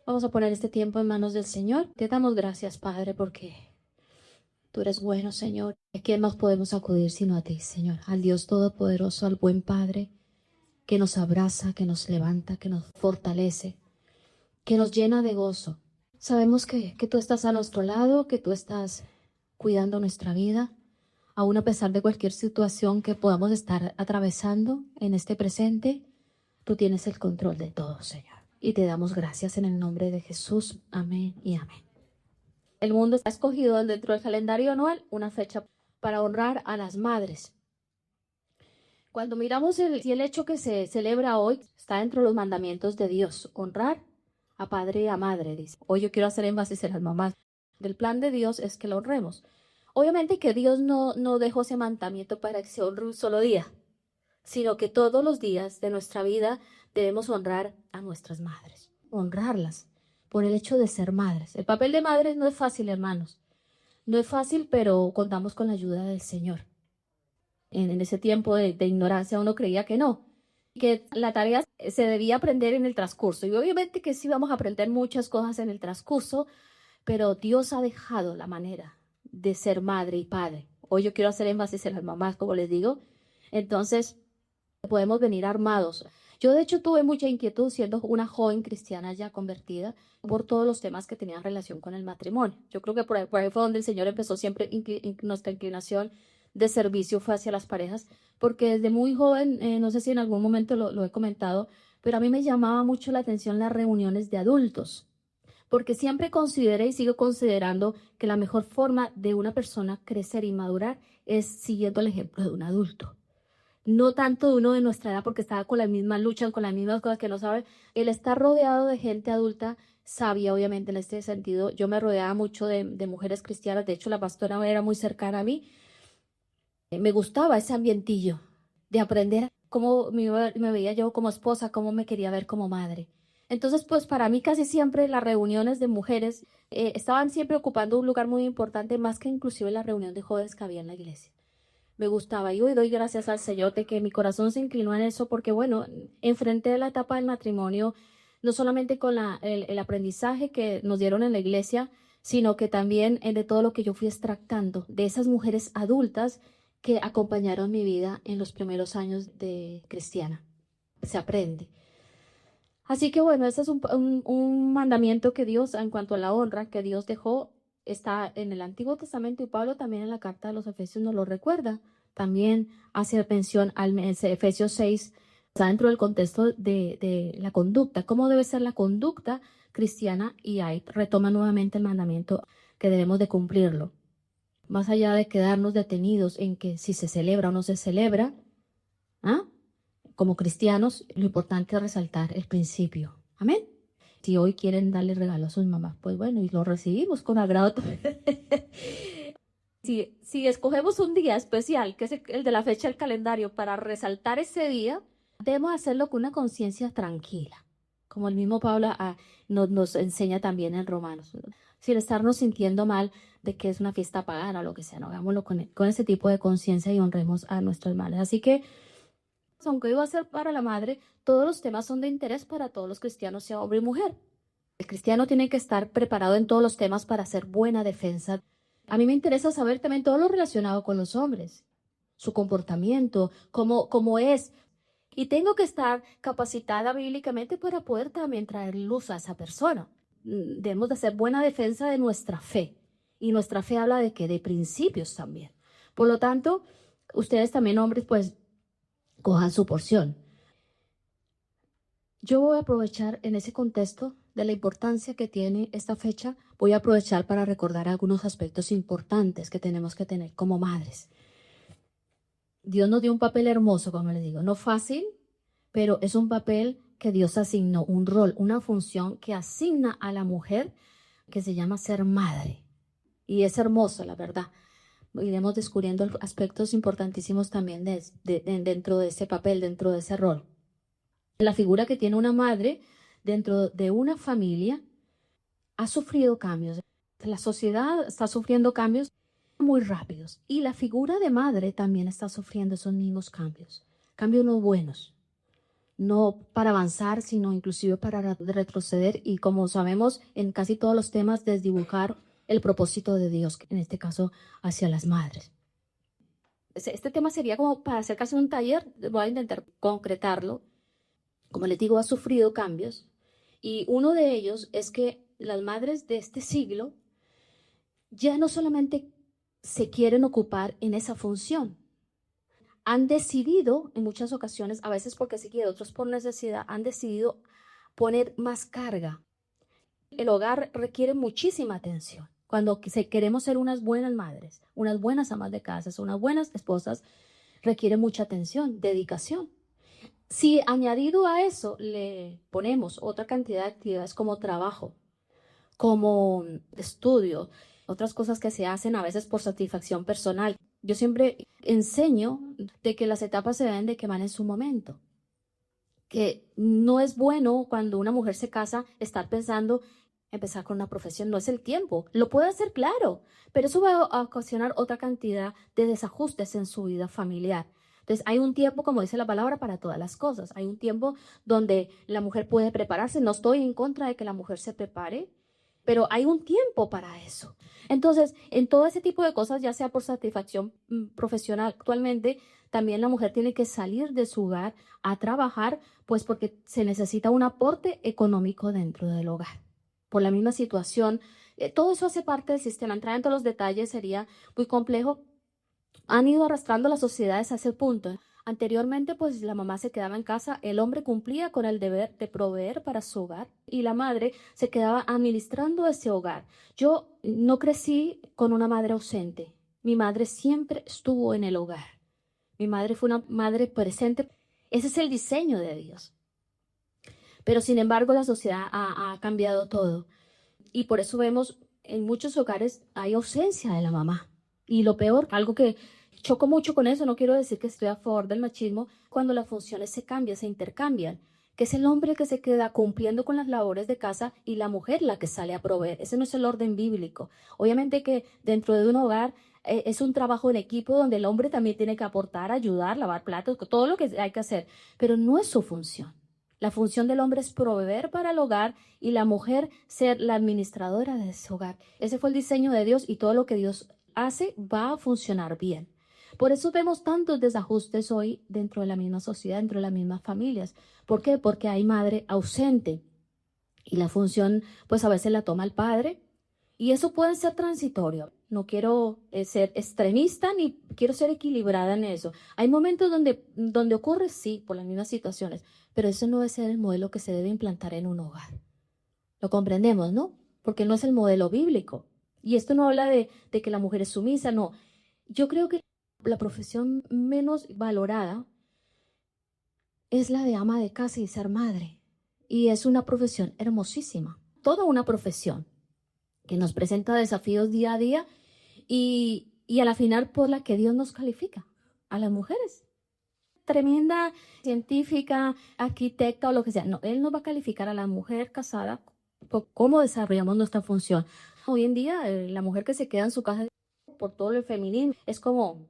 Vamos a poner este tiempo en manos del Señor. Te damos gracias, Padre, porque tú eres bueno, Señor. ¿A quién más podemos acudir sino a ti, Señor? Al Dios Todopoderoso, al buen Padre, que nos abraza, que nos levanta, que nos fortalece, que nos llena de gozo. Sabemos que tú estás a nuestro lado, que tú estás cuidando nuestra vida, aún a pesar de cualquier situación que podamos estar atravesando en este presente. Tú tienes el control de todo, Señor. Y te damos gracias en el nombre de Jesús. Amén y amén. El mundo ha escogido dentro del calendario anual una fecha para honrar a las madres. Cuando miramos si el hecho que se celebra hoy está dentro de los mandamientos de Dios, honrar a padre y a madre, dice. Hoy yo quiero hacer énfasis en las mamás. Del plan de Dios es que lo honremos. Obviamente que Dios no dejó ese mandamiento para que se honre un solo día, sino que todos los días de nuestra vida debemos honrar a nuestras madres, honrarlas por el hecho de ser madres. El papel de madres no es fácil, hermanos. No es fácil, pero contamos con la ayuda del Señor. En ese tiempo de ignorancia uno creía que no, que la tarea se debía aprender en el transcurso. Y obviamente que sí vamos a aprender muchas cosas en el transcurso, pero Dios ha dejado la manera de ser madre y padre. Hoy yo quiero hacer énfasis en las mamás, como les digo. Entonces, podemos venir armados. Yo de hecho tuve mucha inquietud siendo una joven cristiana ya convertida por todos los temas que tenían relación con el matrimonio. Yo creo que por ahí fue donde el Señor empezó siempre nuestra inclinación de servicio fue hacia las parejas, porque desde muy joven, no sé si en algún momento lo he comentado, pero a mí me llamaba mucho la atención las reuniones de adultos, porque siempre consideré y sigo considerando que la mejor forma de una persona crecer y madurar es siguiendo el ejemplo de un adulto. No tanto de uno de nuestra edad, porque estaba con las mismas luchas, con las mismas cosas que no sabe. El estar rodeado de gente adulta, sabia, obviamente, en este sentido. Yo me rodeaba mucho de mujeres cristianas. De hecho, la pastora era muy cercana a mí. Me gustaba ese ambientillo de aprender cómo me veía yo como esposa, cómo me quería ver como madre. Entonces, pues para mí casi siempre las reuniones de mujeres estaban siempre ocupando un lugar muy importante, más que inclusive la reunión de jóvenes que había en la iglesia. Me gustaba y hoy doy gracias al Señor de que mi corazón se inclinó en eso porque, bueno, enfrenté la etapa del matrimonio no solamente con el aprendizaje que nos dieron en la iglesia, sino que también de todo lo que yo fui extractando de esas mujeres adultas que acompañaron mi vida en los primeros años de cristiana. Se aprende. Así que bueno, ese es un mandamiento que Dios, en cuanto a la honra que Dios dejó, está en el Antiguo Testamento y Pablo también en la carta de los Efesios nos lo recuerda. También hace mención al Efesios 6, está dentro del contexto de la conducta, cómo debe ser la conducta cristiana y ahí retoma nuevamente el mandamiento que debemos de cumplirlo. Más allá de quedarnos detenidos en que si se celebra o no se celebra, ¿ah? Como cristianos, lo importante es resaltar el principio. Amén. Si hoy quieren darle regalo a sus mamás, pues bueno, y lo recibimos con agrado. Si escogemos un día especial, que es el de la fecha del calendario, para resaltar ese día, debemos hacerlo con una conciencia tranquila, como el mismo Pablo nos enseña también en Romanos, ¿no? Sin estarnos sintiendo mal de que es una fiesta pagana o lo que sea, no hagámoslo con ese tipo de conciencia y honremos a nuestras madres. Así que, aunque iba a ser para la madre, todos los temas son de interés para todos los cristianos, sea hombre y mujer. El cristiano tiene que estar preparado en todos los temas para hacer buena defensa. A mí me interesa saber también todo lo relacionado con los hombres, su comportamiento, cómo es. Y tengo que estar capacitada bíblicamente para poder también traer luz a esa persona. Debemos de hacer buena defensa de nuestra fe. Y nuestra fe habla de que de principios también. Por lo tanto, ustedes también, hombres, pues cojan su porción. Yo voy a aprovechar en ese contexto de la importancia que tiene esta fecha, voy a aprovechar para recordar algunos aspectos importantes que tenemos que tener como madres. Dios nos dio un papel hermoso, como les digo, no fácil, pero es un papel que Dios asignó, un rol, una función que asigna a la mujer que se llama ser madre. Y es hermoso, la verdad. Iremos descubriendo aspectos importantísimos también dentro de ese papel, dentro de ese rol. La figura que tiene una madre dentro de una familia ha sufrido cambios. La sociedad está sufriendo cambios muy rápidos y la figura de madre también está sufriendo esos mismos cambios, cambios no buenos. no para avanzar, sino inclusive para retroceder y, como sabemos, en casi todos los temas desdibujar el propósito de Dios, en este caso hacia las madres. Este tema sería como para hacer casi un taller, voy a intentar concretarlo. Como les digo, ha sufrido cambios y uno de ellos es que las madres de este siglo ya no solamente se quieren ocupar en esa función, han decidido en muchas ocasiones, a veces porque se quiere, otros por necesidad, han decidido poner más carga. El hogar requiere muchísima atención. Cuando queremos ser unas buenas madres, unas buenas amas de casa, unas buenas esposas, requiere mucha atención, dedicación. Si añadido a eso le ponemos otra cantidad de actividades como trabajo, como estudio, otras cosas que se hacen a veces por satisfacción personal. Yo siempre enseño de que las etapas se deben de quemar en su momento, que no es bueno cuando una mujer se casa estar pensando empezar con una profesión, no es el tiempo. Lo puede hacer, claro, pero eso va a ocasionar otra cantidad de desajustes en su vida familiar. Entonces, hay un tiempo, como dice la palabra, para todas las cosas. Hay un tiempo donde la mujer puede prepararse. No estoy en contra de que la mujer se prepare, pero hay un tiempo para eso. Entonces, en todo ese tipo de cosas, ya sea por satisfacción profesional, actualmente también la mujer tiene que salir de su hogar a trabajar, pues porque se necesita un aporte económico dentro del hogar. Por la misma situación, todo eso hace parte del sistema. Entrar en todos los detalles sería muy complejo. Han ido arrastrando las sociedades a ese punto. Anteriormente, pues la mamá se quedaba en casa, el hombre cumplía con el deber de proveer para su hogar y la madre se quedaba administrando ese hogar. Yo no crecí con una madre ausente. Mi madre siempre estuvo en el hogar. Mi madre fue una madre presente. Ese es el diseño de Dios. Pero sin embargo, la sociedad ha cambiado todo. Y por eso vemos en muchos hogares hay ausencia de la mamá. Y lo peor, algo que choco mucho con eso, no quiero decir que estoy a favor del machismo, cuando las funciones se cambian, se intercambian, que es el hombre que se queda cumpliendo con las labores de casa y la mujer la que sale a proveer. Ese no es el orden bíblico. Obviamente que dentro de un hogar es un trabajo en equipo donde el hombre también tiene que aportar, ayudar, lavar platos, todo lo que hay que hacer, pero no es su función. La función del hombre es proveer para el hogar y la mujer ser la administradora de ese hogar. Ese fue el diseño de Dios y todo lo que Dios hace va a funcionar bien. Por eso vemos tantos desajustes hoy dentro de la misma sociedad, dentro de las mismas familias. ¿Por qué? Porque hay madre ausente y la función pues a veces la toma el padre y eso puede ser transitorio. No quiero ser extremista ni quiero ser equilibrada en eso. Hay momentos donde ocurre, sí, por las mismas situaciones, pero ese no debe ser el modelo que se debe implantar en un hogar. Lo comprendemos, ¿no? Porque no es el modelo bíblico. Y esto no habla de que la mujer es sumisa, no. Yo creo que la profesión menos valorada es la de ama de casa y ser madre. Y es una profesión hermosísima, toda una profesión que nos presenta desafíos día a día y a la final por la que Dios nos califica, a las mujeres. Tremenda científica, arquitecta o lo que sea. No, Él nos va a calificar a la mujer casada por cómo desarrollamos nuestra función. Hoy en día, la mujer que se queda en su casa por todo el feminismo es como,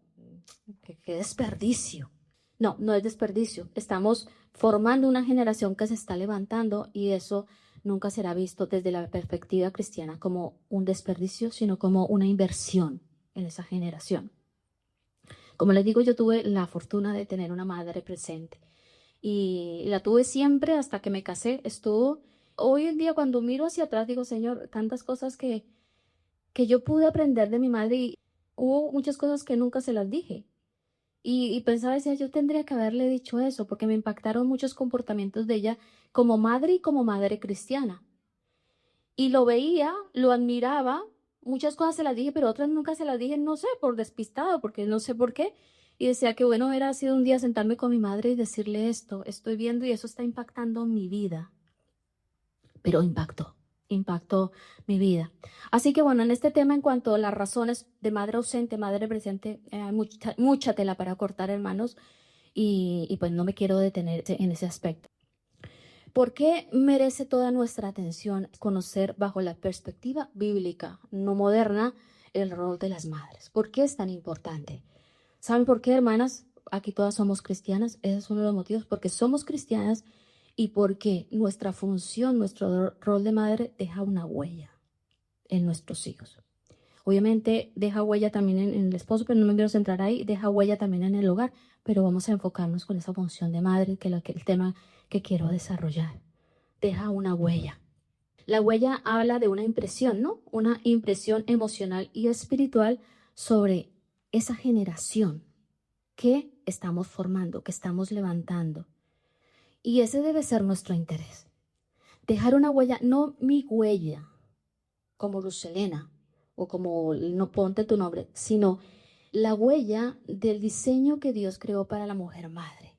qué desperdicio. No, no es desperdicio. Estamos formando una generación que se está levantando y eso nunca será visto desde la perspectiva cristiana como un desperdicio, sino como una inversión en esa generación. Como les digo, yo tuve la fortuna de tener una madre presente y la tuve siempre hasta que me casé. Estuvo, hoy en día cuando miro hacia atrás digo, Señor, tantas cosas que yo pude aprender de mi madre y hubo muchas cosas que nunca se las dije. Y pensaba, decía, yo tendría que haberle dicho eso porque me impactaron muchos comportamientos de ella como madre y como madre cristiana. Y lo veía, lo admiraba, muchas cosas se las dije, pero otras nunca se las dije, no sé, por despistado, porque no sé por qué. Y decía que bueno hubiera sido un día sentarme con mi madre y decirle esto, estoy viendo y eso está impactando mi vida. Pero impactó mi vida. Así que bueno, en este tema en cuanto a las razones de madre ausente, madre presente, hay mucha tela para cortar, hermanos, y pues no me quiero detener en ese aspecto. ¿Por qué merece toda nuestra atención conocer bajo la perspectiva bíblica, no moderna, el rol de las madres? ¿Por qué es tan importante? ¿Saben por qué, hermanas? aquí todas somos cristianas. Ese es uno de los motivos, porque somos cristianas y porque nuestra función, nuestro rol de madre deja una huella en nuestros hijos. Obviamente deja huella también en el esposo, pero no me quiero centrar ahí, deja huella también en el hogar, pero vamos a enfocarnos con esa función de madre, que es el tema que quiero desarrollar. Deja una huella. La huella habla de una impresión, ¿no? Una impresión emocional y espiritual sobre esa generación que estamos formando, que estamos levantando. Y ese debe ser nuestro interés. Dejar una huella, no mi huella, como Lucelena, o como no ponte tu nombre, sino la huella del diseño que Dios creó para la mujer madre.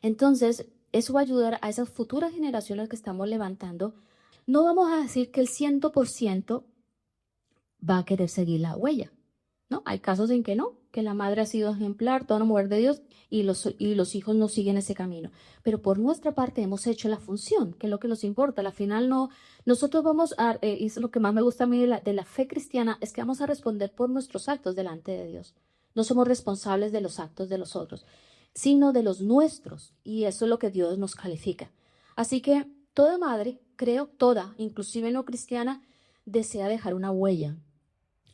Entonces, eso va a ayudar a esas futuras generaciones que estamos levantando. No vamos a decir que el 100% va a querer seguir la huella, ¿no? Hay casos en que no, que la madre ha sido ejemplar, toda una mujer de Dios, y los hijos no siguen ese camino. Pero por nuestra parte hemos hecho la función, que es lo que nos importa. Al final no, nosotros vamos a, y es lo que más me gusta a mí de la fe cristiana, es que vamos a responder por nuestros actos delante de Dios. No somos responsables de los actos de los otros, sino de los nuestros, y eso es lo que Dios nos califica. Así que toda madre, creo, toda, inclusive no cristiana, desea dejar una huella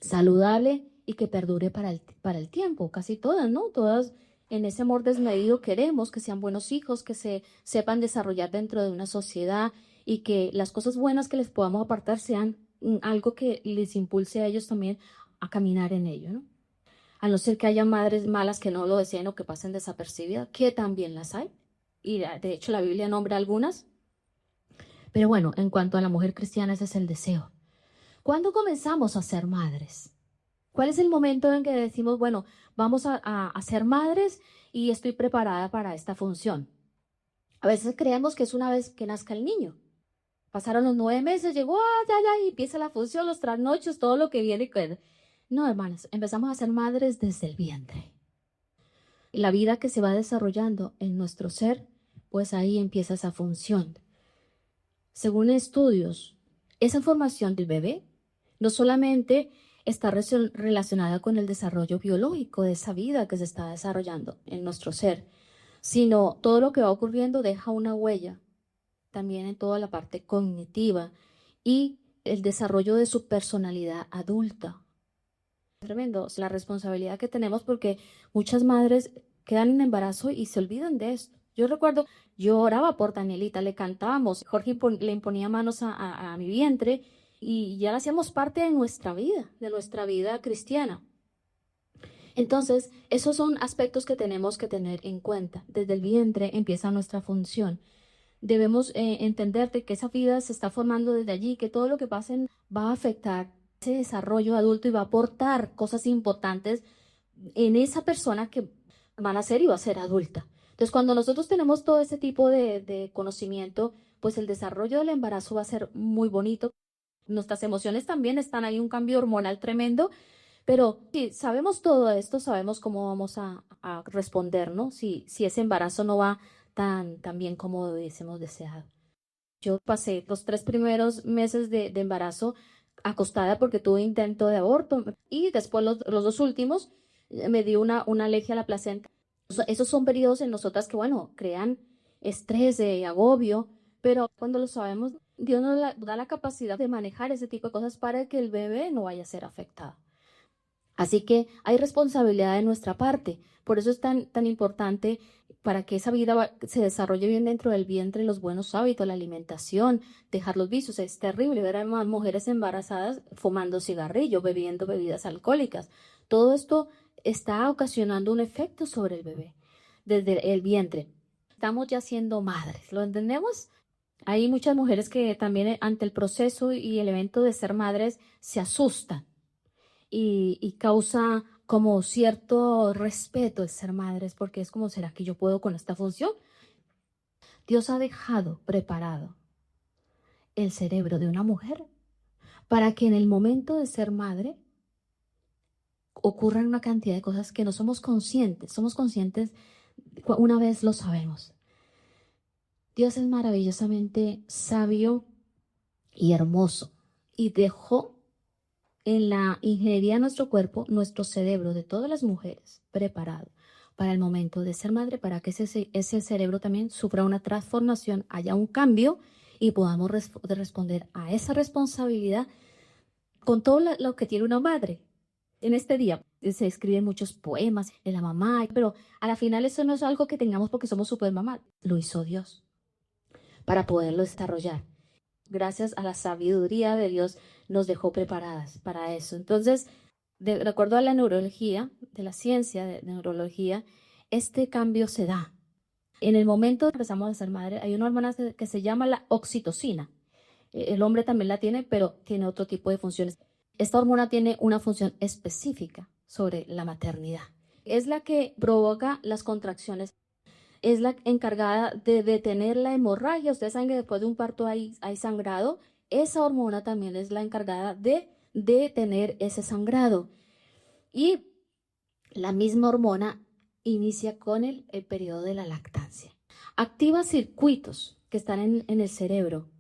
saludable y que perdure para el tiempo. Casi todas, ¿no? Todas en ese amor desmedido queremos que sean buenos hijos, que se sepan desarrollar dentro de una sociedad y que las cosas buenas que les podamos apartar sean algo que les impulse a ellos también a caminar en ello, ¿no? A no ser que haya madres malas que no lo deseen o que pasen desapercibidas, que también las hay. Y de hecho la Biblia nombra algunas. Pero bueno, en cuanto a la mujer cristiana, ese es el deseo. ¿Cuándo comenzamos a ser madres? ¿Cuál es el momento en que decimos, bueno, vamos a ser madres y estoy preparada para esta función? A veces creemos que es una vez que nazca el niño. Pasaron los 9 meses, llegó, y empieza la función, los trasnochos, todo lo que viene. No, hermanas, empezamos a ser madres desde el vientre. La vida que se va desarrollando en nuestro ser, pues ahí empieza esa función. Según estudios, esa formación del bebé no solamente está relacionada con el desarrollo biológico de esa vida que se está desarrollando en nuestro ser, sino todo lo que va ocurriendo deja una huella también en toda la parte cognitiva y el desarrollo de su personalidad adulta. Tremendo, la responsabilidad que tenemos porque muchas madres quedan en embarazo y se olvidan de esto. Yo recuerdo, yo oraba por Danielita, le cantábamos, Jorge le imponía manos a mi vientre y ya la hacíamos parte de nuestra vida cristiana. Entonces, esos son aspectos que tenemos que tener en cuenta. Desde el vientre empieza nuestra función. Debemos entender que esa vida se está formando desde allí, que todo lo que pase va a afectar ese desarrollo adulto y va a aportar cosas importantes en esa persona que van a ser y va a ser adulta. Entonces, cuando nosotros tenemos todo ese tipo de conocimiento, pues el desarrollo del embarazo va a ser muy bonito. Nuestras emociones también están ahí, un cambio hormonal tremendo, pero si sabemos todo esto, sabemos cómo vamos a responder, ¿no? Si ese embarazo no va tan bien como hubiésemos deseado. Yo pasé los 3 primeros meses de embarazo acostada porque tuve intento de aborto y después los 2 últimos me dio una alergia a la placenta. Esos son periodos en nosotras que, bueno, crean estrés, agobio, pero cuando lo sabemos, Dios nos da la capacidad de manejar ese tipo de cosas para que el bebé no vaya a ser afectado. Así que hay responsabilidad de nuestra parte. Por eso es tan importante para que esa vida se desarrolle bien dentro del vientre, los buenos hábitos, la alimentación, dejar los vicios. Es terrible ver a más mujeres embarazadas fumando cigarrillos, bebiendo bebidas alcohólicas. Todo esto está ocasionando un efecto sobre el bebé desde el vientre. Estamos ya siendo madres, ¿lo entendemos? Hay muchas mujeres que también ante el proceso y el evento de ser madres se asustan y causa como cierto respeto el ser madres, porque es como, ¿será que yo puedo con esta función? Dios ha dejado preparado el cerebro de una mujer para que en el momento de ser madre ocurran una cantidad de cosas que no somos conscientes una vez lo sabemos. Dios es maravillosamente sabio y hermoso y dejó en la ingeniería de nuestro cuerpo, nuestro cerebro de todas las mujeres preparado para el momento de ser madre, para que ese cerebro también sufra una transformación, haya un cambio y podamos responder a esa responsabilidad con todo lo que tiene una madre. En este día se escriben muchos poemas de la mamá, pero a la final eso no es algo que tengamos porque somos super mamá. Lo hizo Dios para poderlo desarrollar. Gracias a la sabiduría de Dios nos dejó preparadas para eso. Entonces, de acuerdo a la neurología, de la ciencia de neurología, este cambio se da. En el momento que empezamos a ser madre, hay una hormona que se llama la oxitocina. El hombre también la tiene, pero tiene otro tipo de funciones. Esta hormona tiene una función específica sobre la maternidad. Es la que provoca las contracciones. Es la encargada de detener la hemorragia. Ustedes saben que después de un parto hay sangrado. Esa hormona también es la encargada de detener ese sangrado. Y la misma hormona inicia con el periodo de la lactancia. Activa circuitos que están en el cerebro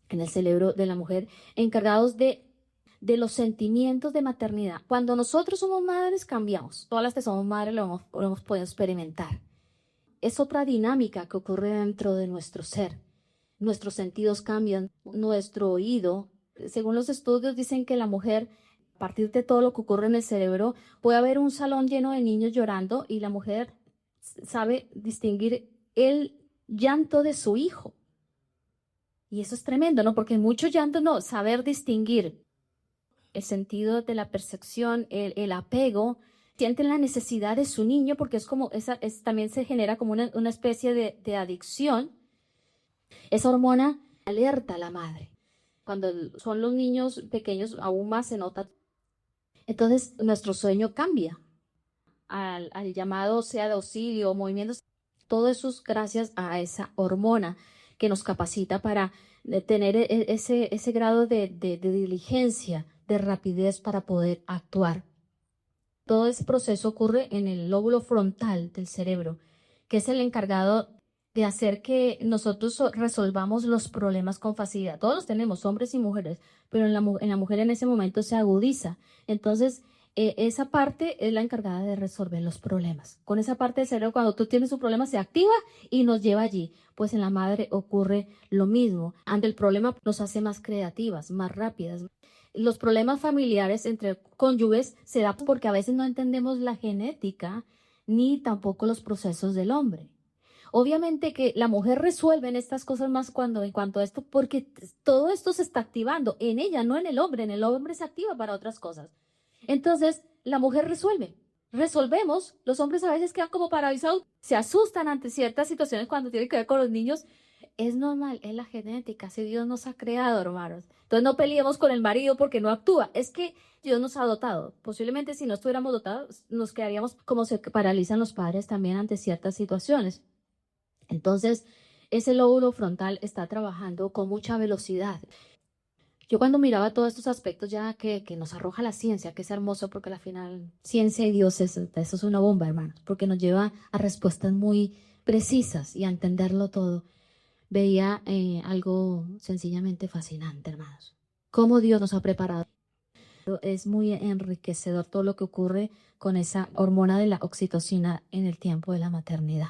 de la mujer, encargados de los sentimientos de maternidad. Cuando nosotros somos madres, cambiamos. Todas las que somos madres lo hemos podido experimentar. Es otra dinámica que ocurre dentro de nuestro ser. Nuestros sentidos cambian, nuestro oído. Según los estudios dicen que la mujer, a partir de todo lo que ocurre en el cerebro, puede haber un salón lleno de niños llorando y la mujer sabe distinguir el llanto de su hijo. Y eso es tremendo, ¿no? Porque mucho llanto, no, saber distinguir el sentido de la percepción, el apego, sienten la necesidad de su niño porque es como, también se genera como una especie de adicción. Esa hormona alerta a la madre. Cuando son los niños pequeños, aún más se nota. Entonces, nuestro sueño cambia al llamado sea de auxilio, movimientos. Todo eso es gracias a esa hormona que nos capacita para tener ese grado de diligencia, de rapidez para poder actuar. Todo ese proceso ocurre en el lóbulo frontal del cerebro, que es el encargado de hacer que nosotros resolvamos los problemas con facilidad. Todos los tenemos, hombres y mujeres, pero en la mujer en ese momento se agudiza. Entonces, esa parte es la encargada de resolver los problemas. Con esa parte del cerebro, cuando tú tienes un problema, se activa y nos lleva allí. Pues en la madre ocurre lo mismo. Ante el problema nos hace más creativas, más rápidas. Los problemas familiares entre cónyuges se dan porque a veces no entendemos la genética ni tampoco los procesos del hombre. Obviamente que la mujer resuelve en estas cosas más en cuanto a esto, porque todo esto se está activando en ella, no en el hombre. En el hombre se activa para otras cosas. Entonces, la mujer resuelve. Resolvemos. Los hombres a veces quedan como paralizados, se asustan ante ciertas situaciones cuando tienen que ver con los niños. Es normal, es la genética, si Dios nos ha creado, hermanos. Entonces no peleemos con el marido porque no actúa. Es que Dios nos ha dotado. Posiblemente si no estuviéramos dotados, nos quedaríamos como se paralizan los padres también ante ciertas situaciones. Entonces, ese lóbulo frontal está trabajando con mucha velocidad. Yo cuando miraba todos estos aspectos ya que nos arroja la ciencia, que es hermoso porque al final ciencia y Dios, eso es una bomba, hermanos, porque nos lleva a respuestas muy precisas y a entenderlo todo. Veía algo sencillamente fascinante, hermanos. Cómo Dios nos ha preparado. Es muy enriquecedor todo lo que ocurre con esa hormona de la oxitocina en el tiempo de la maternidad.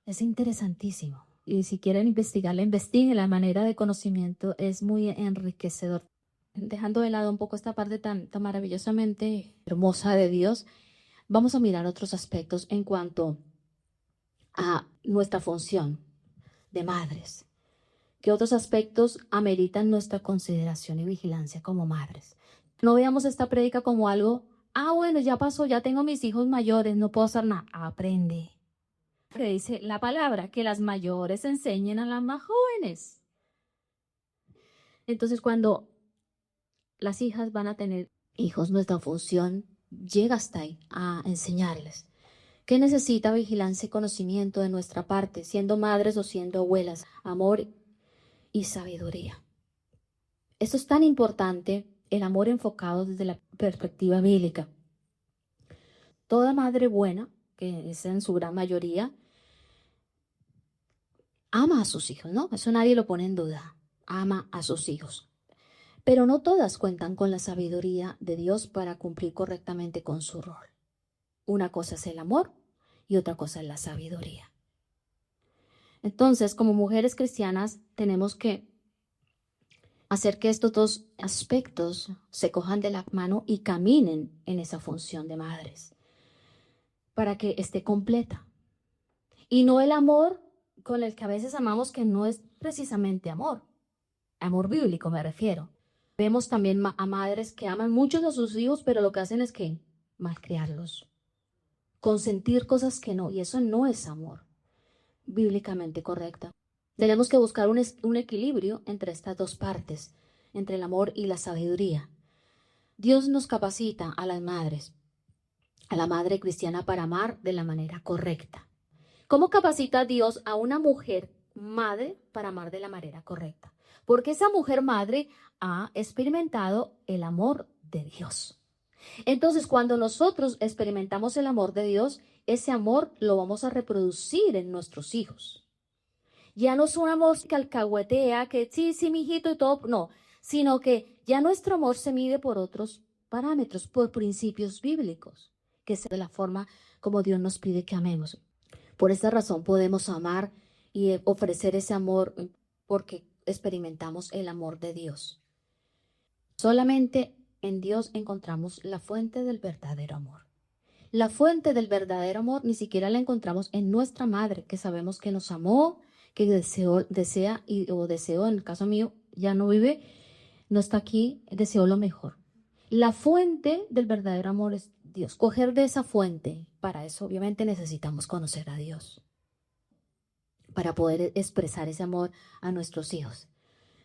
Es interesantísimo. Y si quieren investigarla, investiguen. La manera de conocimiento es muy enriquecedor. Dejando de lado un poco esta parte tan maravillosamente hermosa de Dios, vamos a mirar otros aspectos en cuanto a nuestra función de madres. ¿Qué otros aspectos ameritan nuestra consideración y vigilancia como madres? No veamos esta prédica como algo, bueno, ya pasó, ya tengo mis hijos mayores, no puedo hacer nada. Aprende. Que dice la palabra, que las mayores enseñen a las más jóvenes. Entonces, cuando las hijas van a tener hijos, nuestra función llega hasta ahí, a enseñarles. ¿Qué necesita vigilancia y conocimiento de nuestra parte, siendo madres o siendo abuelas? Amor y sabiduría. Esto es tan importante, el amor enfocado desde la perspectiva bíblica. Toda madre buena, que es en su gran mayoría, ama a sus hijos, ¿no? Eso nadie lo pone en duda. Ama a sus hijos. Pero no todas cuentan con la sabiduría de Dios para cumplir correctamente con su rol. Una cosa es el amor y otra cosa es la sabiduría. Entonces, como mujeres cristianas, tenemos que hacer que estos dos aspectos se cojan de la mano y caminen en esa función de madres, para que esté completa. Y no el amor con el que a veces amamos, que no es precisamente amor bíblico me refiero. Vemos también a madres que aman mucho a sus hijos, pero lo que hacen es que malcriarlos, consentir cosas que no, y eso no es amor bíblicamente correcto. Tenemos que buscar un equilibrio entre estas dos partes, entre el amor y la sabiduría. Dios nos capacita a las madres, a la madre cristiana, para amar de la manera correcta. ¿Cómo capacita Dios a una mujer madre para amar de la manera correcta? Porque esa mujer madre ha experimentado el amor de Dios. Entonces, cuando nosotros experimentamos el amor de Dios, ese amor lo vamos a reproducir en nuestros hijos. Ya no es un amor que alcahuetea, que sí, mijito y todo, no, sino que ya nuestro amor se mide por otros parámetros, por principios bíblicos, que es de la forma como Dios nos pide que amemos. Por esta razón podemos amar y ofrecer ese amor porque experimentamos el amor de Dios. Solamente en Dios encontramos la fuente del verdadero amor. La fuente del verdadero amor ni siquiera la encontramos en nuestra madre, que sabemos que nos amó, que deseó en el caso mío, ya no vive, no está aquí, deseó lo mejor. La fuente del verdadero amor es Dios. Coger de esa fuente, para eso obviamente necesitamos conocer a Dios, para poder expresar ese amor a nuestros hijos.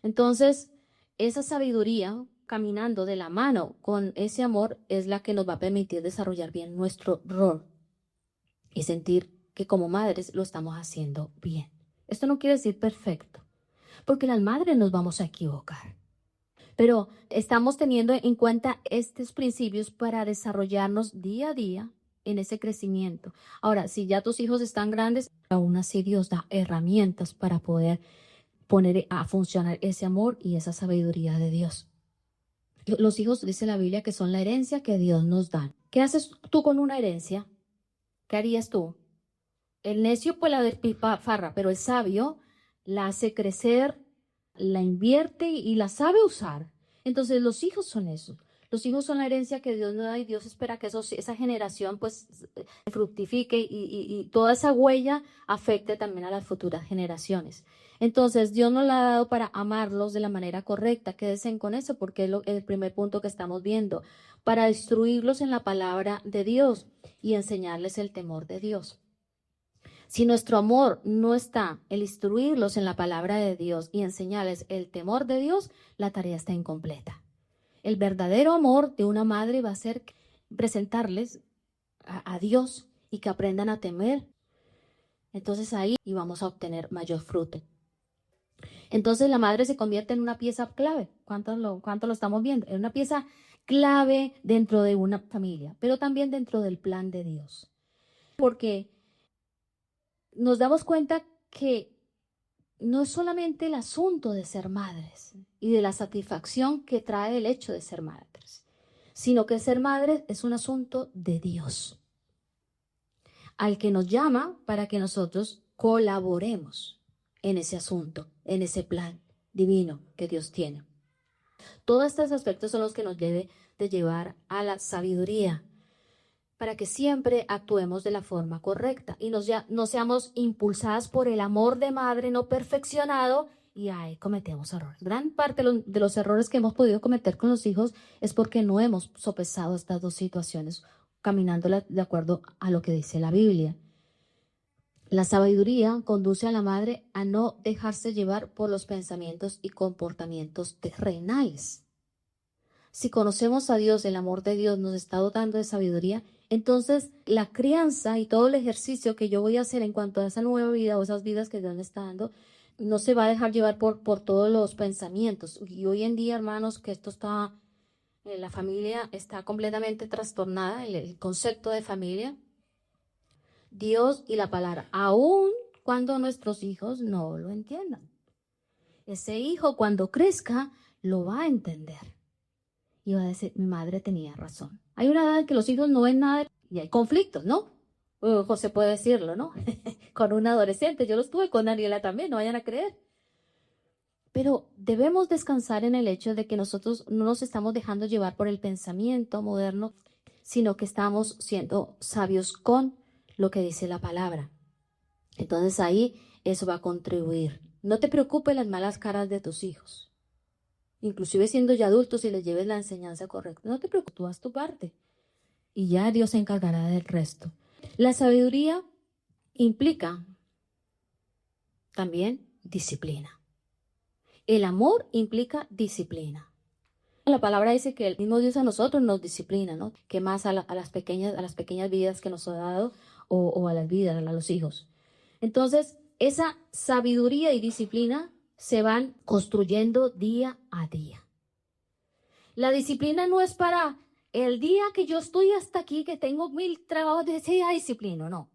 Entonces, esa sabiduría, caminando de la mano con ese amor, es la que nos va a permitir desarrollar bien nuestro rol y sentir que como madres lo estamos haciendo bien. Esto no quiere decir perfecto, porque las madres nos vamos a equivocar. Pero estamos teniendo en cuenta estos principios para desarrollarnos día a día en ese crecimiento. Ahora, si ya tus hijos están grandes, aún así Dios da herramientas para poder poner a funcionar ese amor y esa sabiduría de Dios. Los hijos, dice la Biblia, que son la herencia que Dios nos da. ¿Qué haces tú con una herencia? ¿Qué harías tú? El necio pues la despilfarra, pero el sabio la hace crecer, la invierte y la sabe usar. Entonces los hijos son eso. Los hijos son la herencia que Dios nos da y Dios espera que esa generación pues fructifique y toda esa huella afecte también a las futuras generaciones. Entonces Dios nos la ha dado para amarlos de la manera correcta. Quédense con eso porque es el primer punto que estamos viendo. Para instruirlos en la palabra de Dios y enseñarles el temor de Dios. Si nuestro amor no está en instruirlos en la palabra de Dios y enseñarles el temor de Dios, la tarea está incompleta. El verdadero amor de una madre va a ser presentarles a Dios y que aprendan a temer. Entonces ahí vamos a obtener mayor fruto. Entonces la madre se convierte en una pieza clave. ¿Cuánto lo estamos viendo? En una pieza clave dentro de una familia, pero también dentro del plan de Dios. Porque nos damos cuenta que no es solamente el asunto de ser madres y de la satisfacción que trae el hecho de ser madres, sino que ser madres es un asunto de Dios, al que nos llama para que nosotros colaboremos en ese asunto, en ese plan divino que Dios tiene. Todos estos aspectos son los que nos debe de llevar a la sabiduría, para que siempre actuemos de la forma correcta y no seamos impulsadas por el amor de madre no perfeccionado y ahí cometemos errores. Gran parte de los errores que hemos podido cometer con los hijos es porque no hemos sopesado estas dos situaciones, caminando de acuerdo a lo que dice la Biblia. La sabiduría conduce a la madre a no dejarse llevar por los pensamientos y comportamientos terrenales. Si conocemos a Dios, el amor de Dios nos está dotando de sabiduría, entonces la crianza y todo el ejercicio que yo voy a hacer en cuanto a esa nueva vida o esas vidas que Dios me está dando, no se va a dejar llevar por todos los pensamientos. Y hoy en día, hermanos, que esto está, la familia está completamente trastornada, el concepto de familia, Dios y la palabra, aun cuando nuestros hijos no lo entiendan. Ese hijo cuando crezca lo va a entender. Y va a decir, mi madre tenía razón. Hay una edad en que los hijos no ven nada y hay conflictos, ¿no? José puede decirlo, ¿no? Con un adolescente. Yo lo estuve con Daniela también, no vayan a creer. Pero debemos descansar en el hecho de que nosotros no nos estamos dejando llevar por el pensamiento moderno, sino que estamos siendo sabios con lo que dice la palabra. Entonces ahí eso va a contribuir. No te preocupes las malas caras de tus hijos. Inclusive siendo ya adultos y les lleves la enseñanza correcta. No te preocupes, tú haz tu parte. Y ya Dios se encargará del resto. La sabiduría implica también disciplina. El amor implica disciplina. La palabra dice que el mismo Dios a nosotros nos disciplina, ¿no? Que más a las pequeñas vidas que nos ha dado o a las vidas, a los hijos. Entonces, esa sabiduría y disciplina se van construyendo día a día. La disciplina no es para el día que yo estoy hasta aquí, que tengo 1000 trabajos, de esa disciplina, no.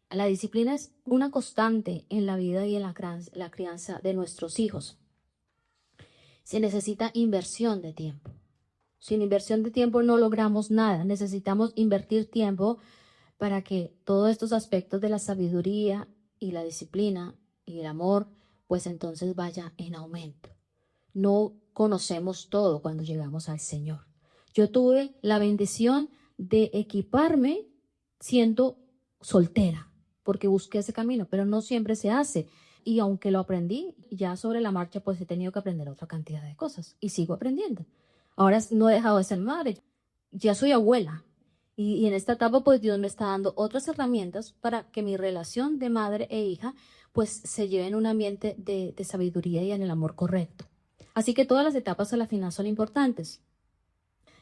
La disciplina es una constante en la vida y en la crianza de nuestros hijos. Se necesita inversión de tiempo. Sin inversión de tiempo no logramos nada. Necesitamos invertir tiempo para que todos estos aspectos de la sabiduría y la disciplina y el amor, pues entonces vaya en aumento. No conocemos todo cuando llegamos al Señor. Yo tuve la bendición de equiparme siendo soltera, porque busqué ese camino, pero no siempre se hace. Y aunque lo aprendí, ya sobre la marcha, pues he tenido que aprender otra cantidad de cosas y sigo aprendiendo. Ahora no he dejado de ser madre, ya soy abuela. Y en esta etapa, pues Dios me está dando otras herramientas para que mi relación de madre e hija, pues se lleve en un ambiente de sabiduría y en el amor correcto. Así que todas las etapas a la final son importantes.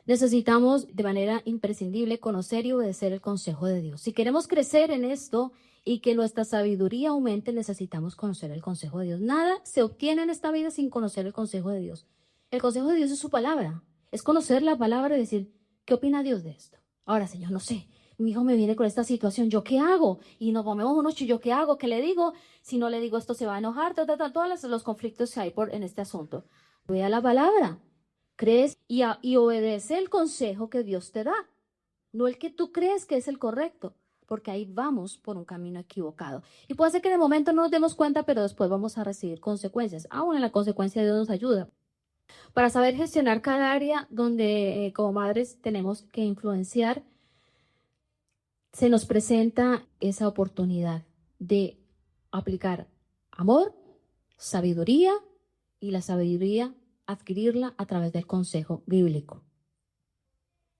Necesitamos de manera imprescindible conocer y obedecer el consejo de Dios. Si queremos crecer en esto y que nuestra sabiduría aumente, necesitamos conocer el consejo de Dios. Nada se obtiene en esta vida sin conocer el consejo de Dios. El consejo de Dios es su palabra. Es conocer la palabra y decir, ¿qué opina Dios de esto? Ahora, Señor, no sé. Mi hijo me viene con esta situación, ¿yo qué hago? Y nos comemos unos ¿yo qué hago? ¿Qué le digo? Si no le digo esto se va a enojar, todos los conflictos que hay en este asunto. Ve a la palabra, crees y obedece el consejo que Dios te da, no el que tú crees que es el correcto, porque ahí vamos por un camino equivocado. Y puede ser que de momento no nos demos cuenta, pero después vamos a recibir consecuencias. Aún en la consecuencia Dios nos ayuda. Para saber gestionar cada área donde como madres tenemos que influenciar, se nos presenta esa oportunidad de aplicar amor, sabiduría y la sabiduría adquirirla a través del consejo bíblico.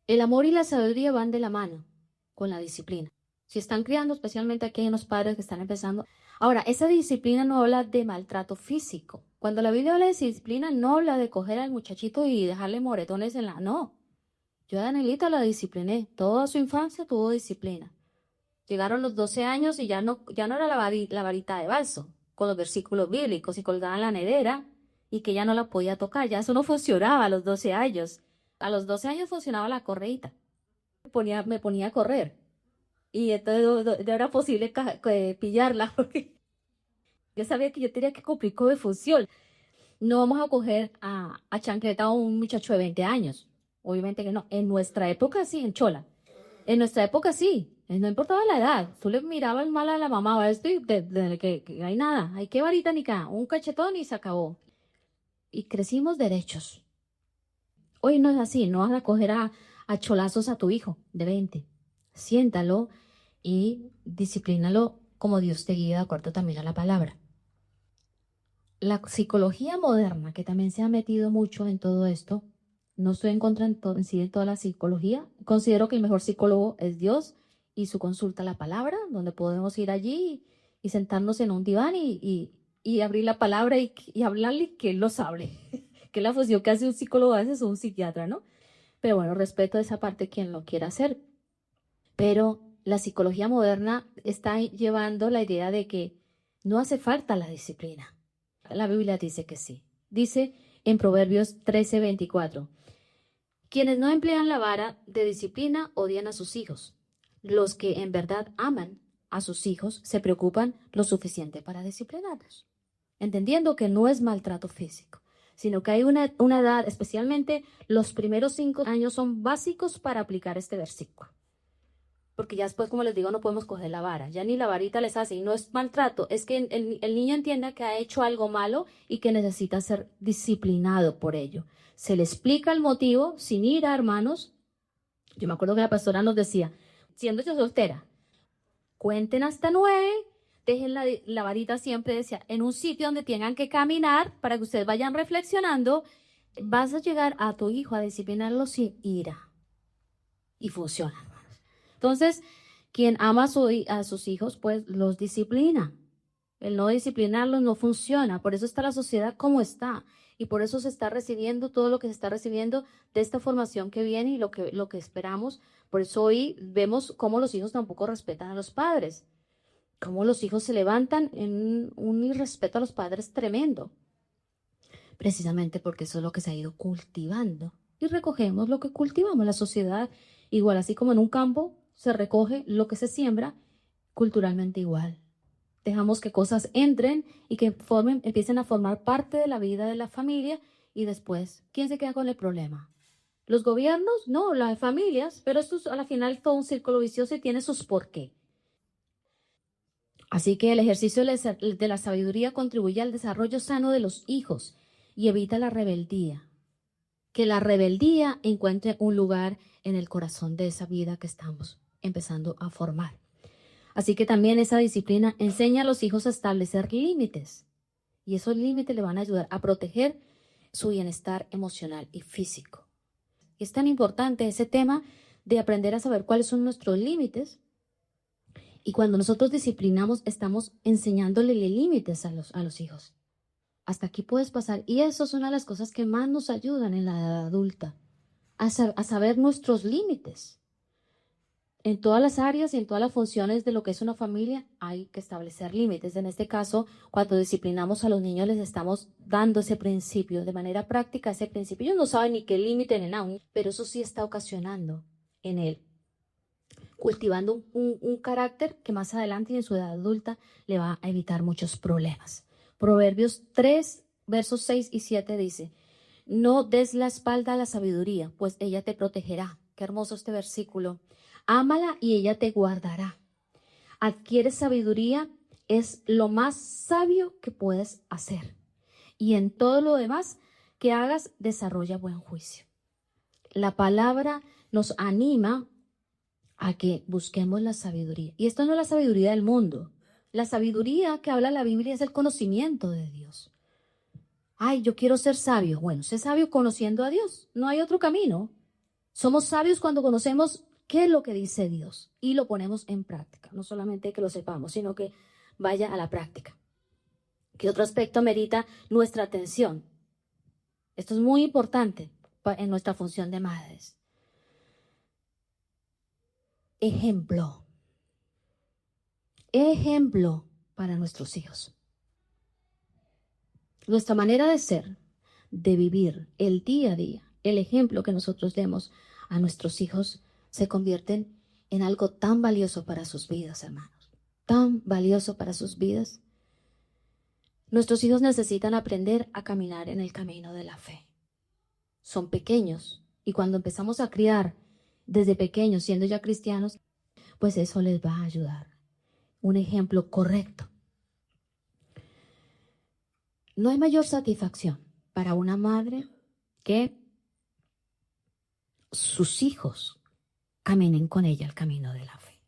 El amor y la sabiduría van de la mano con la disciplina. Si están criando, especialmente aquí hay unos padres que están empezando. Ahora, esa disciplina no habla de maltrato físico. Cuando la Biblia habla de disciplina, no habla de coger al muchachito y dejarle moretones en la... No. Yo a Danielita la discipliné. Toda su infancia tuvo disciplina. Llegaron los 12 años y ya no era la varita de balso, con los versículos bíblicos y colgada en la nevera y que ya no la podía tocar. Ya eso no funcionaba a los 12 años. A los 12 años funcionaba la correíta. Me ponía a correr. Y entonces no era posible pillarla porque yo sabía que yo tenía que cumplir con mi función. No vamos a coger a chancleta a un muchacho de 20 años. Obviamente que no. En nuestra época sí, en Chola. En nuestra época sí. No importaba la edad. Tú le mirabas mal a la mamá. Ahora estoy que hay nada. Hay que varita ni cada. Un cachetón y se acabó. Y crecimos derechos. Hoy no es así. No vas a coger a cholazos a tu hijo de 20. Siéntalo y disciplínalo como Dios te guía de acuerdo también a la palabra. La psicología moderna, que también se ha metido mucho en todo esto, no estoy en contra en sí de toda la psicología. Considero que el mejor psicólogo es Dios y su consulta a la palabra, donde podemos ir allí y sentarnos en un diván y abrir la palabra y hablarle y que Él los hable. Que es la función que hace un psicólogo a veces o un psiquiatra, ¿no? Pero bueno, respeto esa parte quien lo quiera hacer. Pero la psicología moderna está llevando la idea de que no hace falta la disciplina. La Biblia dice que sí. Dice en Proverbios 13:24, quienes no emplean la vara de disciplina odian a sus hijos. Los que en verdad aman a sus hijos se preocupan lo suficiente para disciplinarlos. Entendiendo que no es maltrato físico, sino que hay una edad, especialmente los primeros 5 años son básicos para aplicar este versículo. porque ya después, como les digo, no podemos coger la vara, ya ni la varita les hace, y no es maltrato, es que el niño entienda que ha hecho algo malo y que necesita ser disciplinado por ello. Se le explica el motivo sin ira, hermanos. Yo me acuerdo que la pastora nos decía, siendo yo soltera, cuenten hasta 9, dejen la varita siempre, decía, en un sitio donde tengan que caminar para que ustedes vayan reflexionando, vas a llegar a tu hijo a disciplinarlo sin ira. Y funciona. Entonces, quien ama a sus hijos, pues los disciplina. El no disciplinarlos no funciona. Por eso está la sociedad como está. Y por eso se está recibiendo todo lo que se está recibiendo de esta formación que viene y lo que esperamos. Por eso hoy vemos cómo los hijos tampoco respetan a los padres. Cómo los hijos se levantan en un irrespeto a los padres tremendo. Precisamente porque eso es lo que se ha ido cultivando. Y recogemos lo que cultivamos. La sociedad, igual, así como en un campo se recoge lo que se siembra, culturalmente igual. Dejamos que cosas entren y que empiecen a formar parte de la vida de la familia y después, ¿quién se queda con el problema? ¿Los gobiernos? No, las familias, pero esto es al final todo un círculo vicioso y tiene sus por qué. Así que el ejercicio de la sabiduría contribuye al desarrollo sano de los hijos y evita la rebeldía. Que la rebeldía encuentre un lugar en el corazón de esa vida que estamos empezando a formar. Así que también esa disciplina enseña a los hijos a establecer límites. Y esos límites le van a ayudar a proteger su bienestar emocional y físico. Y es tan importante ese tema de aprender a saber cuáles son nuestros límites. Y cuando nosotros disciplinamos, estamos enseñándole límites a los hijos. Hasta aquí puedes pasar. Y eso es una de las cosas que más nos ayudan en la edad adulta, a saber nuestros límites. En todas las áreas y en todas las funciones de lo que es una familia hay que establecer límites. En este caso, cuando disciplinamos a los niños les estamos dando ese principio, de manera práctica ese principio. Ellos no saben ni qué límite ni nada, pero eso sí está ocasionando en él, cultivando un carácter que más adelante y en su edad adulta le va a evitar muchos problemas. Proverbios 3, versos 6 y 7 dice, no des la espalda a la sabiduría, pues ella te protegerá. Qué hermoso este versículo. Ámala y ella te guardará. Adquiere sabiduría, es lo más sabio que puedes hacer. Y en todo lo demás que hagas, desarrolla buen juicio. La palabra nos anima a que busquemos la sabiduría. Y esto no es la sabiduría del mundo. La sabiduría que habla la Biblia es el conocimiento de Dios. Ay, yo quiero ser sabio. Bueno, sé sabio conociendo a Dios. No hay otro camino. Somos sabios cuando conocemos qué es lo que dice Dios y lo ponemos en práctica. No solamente que lo sepamos, sino que vaya a la práctica. ¿Qué otro aspecto merita nuestra atención? Esto es muy importante en nuestra función de madres. Ejemplo. Ejemplo para nuestros hijos. Nuestra manera de ser, de vivir el día a día, el ejemplo que nosotros demos a nuestros hijos se convierten en algo tan valioso para sus vidas, hermanos. Tan valioso para sus vidas. Nuestros hijos necesitan aprender a caminar en el camino de la fe. Son pequeños y cuando empezamos a criar desde pequeños, siendo ya cristianos, pues eso les va a ayudar. Un ejemplo correcto. No hay mayor satisfacción para una madre que sus hijos caminen con ella el camino de la fe.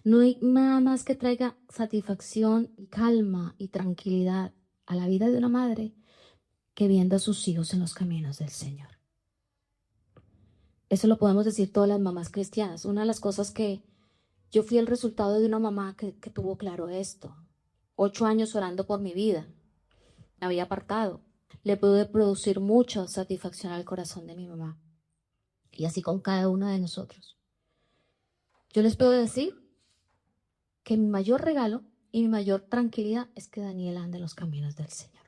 No hay nada más que traiga satisfacción y calma y tranquilidad a la vida de una madre que viendo a sus hijos en los caminos del Señor. Eso lo podemos decir todas las mamás cristianas. Una de las cosas que yo fui el resultado de una mamá que tuvo claro esto. 8 años orando por mi vida. Me había apartado. Le pude producir mucha satisfacción al corazón de mi mamá. Y así con cada uno de nosotros. Yo les puedo decir que mi mayor regalo y mi mayor tranquilidad es que Daniela ande en los caminos del Señor.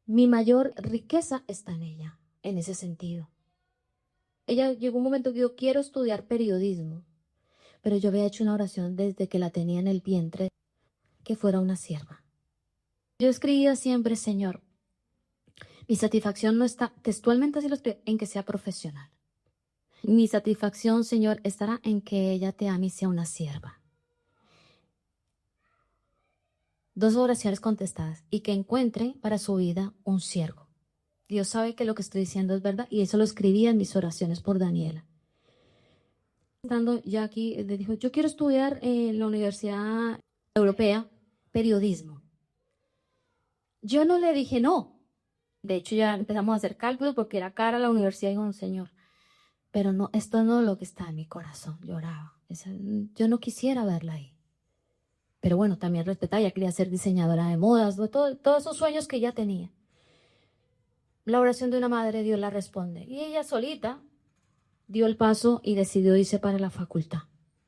Mi mayor riqueza está en ella, en ese sentido. Ella llegó un momento que yo quiero estudiar periodismo, pero yo había hecho una oración desde que la tenía en el vientre, que fuera una sierva. Yo escribía siempre, Señor, mi satisfacción no está, textualmente así lo escribí, en que sea profesional. Mi satisfacción, Señor, estará en que ella te ame y sea una sierva. 2 oraciones contestadas y que encuentre para su vida un siervo. Dios sabe que lo que estoy diciendo es verdad y eso lo escribí en mis oraciones por Daniela. Estando ya aquí, dijo, yo quiero estudiar en la Universidad Europea periodismo. Yo no le dije no. De hecho, ya empezamos a hacer cálculos porque era cara la universidad y digo, Señor, pero no, esto no es lo que está en mi corazón. Lloraba. Yo no quisiera verla ahí. Pero bueno, también respetaba, ya quería ser diseñadora de modas, todos esos sueños que ella tenía. La oración de una madre, Dios la responde. Y ella solita dio el paso y decidió irse para la facultad.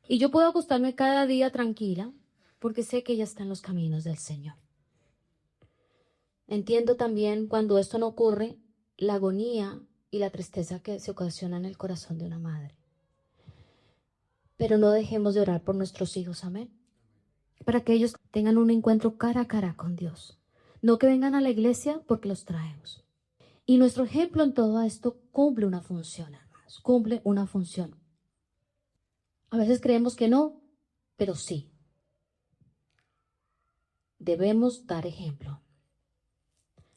Y yo puedo acostarme cada día tranquila porque sé que ella está en los caminos del Señor. Entiendo también cuando esto no ocurre, la agonía y la tristeza que se ocasiona en el corazón de una madre. Pero no dejemos de orar por nuestros hijos, amén. Para que ellos tengan un encuentro cara a cara con Dios. No que vengan a la iglesia porque los traemos. Y nuestro ejemplo en todo esto cumple una función, hermanos. Cumple una función. A veces creemos que no, pero sí. Debemos dar ejemplo.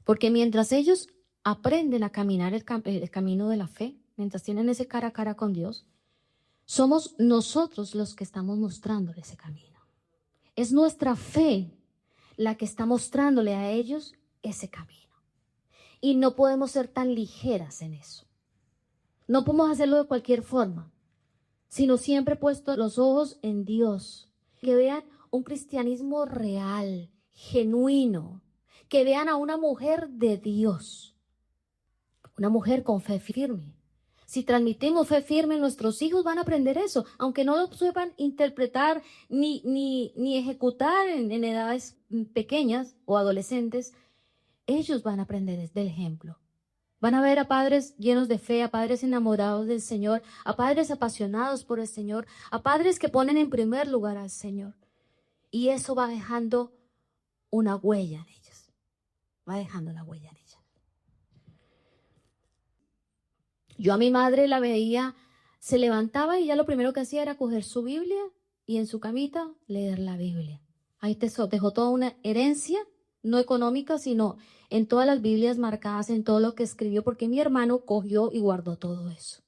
Porque mientras ellos aprenden a caminar el camino de la fe, mientras tienen ese cara a cara con Dios, somos nosotros los que estamos mostrándole ese camino. Es nuestra fe la que está mostrándole a ellos ese camino. Y no podemos ser tan ligeras en eso. No podemos hacerlo de cualquier forma, sino siempre puesto los ojos en Dios. Que vean un cristianismo real, genuino. Que vean a una mujer de Dios. Una mujer con fe firme. Si transmitimos fe firme, nuestros hijos van a aprender eso, aunque no lo sepan interpretar ni ejecutar en edades pequeñas o adolescentes, ellos van a aprender del ejemplo. Van a ver a padres llenos de fe, a padres enamorados del Señor, a padres apasionados por el Señor, a padres que ponen en primer lugar al Señor. Y eso va dejando una huella en ellos. Va dejando una huella en ellos. Yo a mi madre la veía, se levantaba y ya lo primero que hacía era coger su Biblia y en su camita leer la Biblia. Ahí dejó toda una herencia, no económica, sino en todas las Biblias marcadas, en todo lo que escribió, porque mi hermano cogió y guardó todo eso.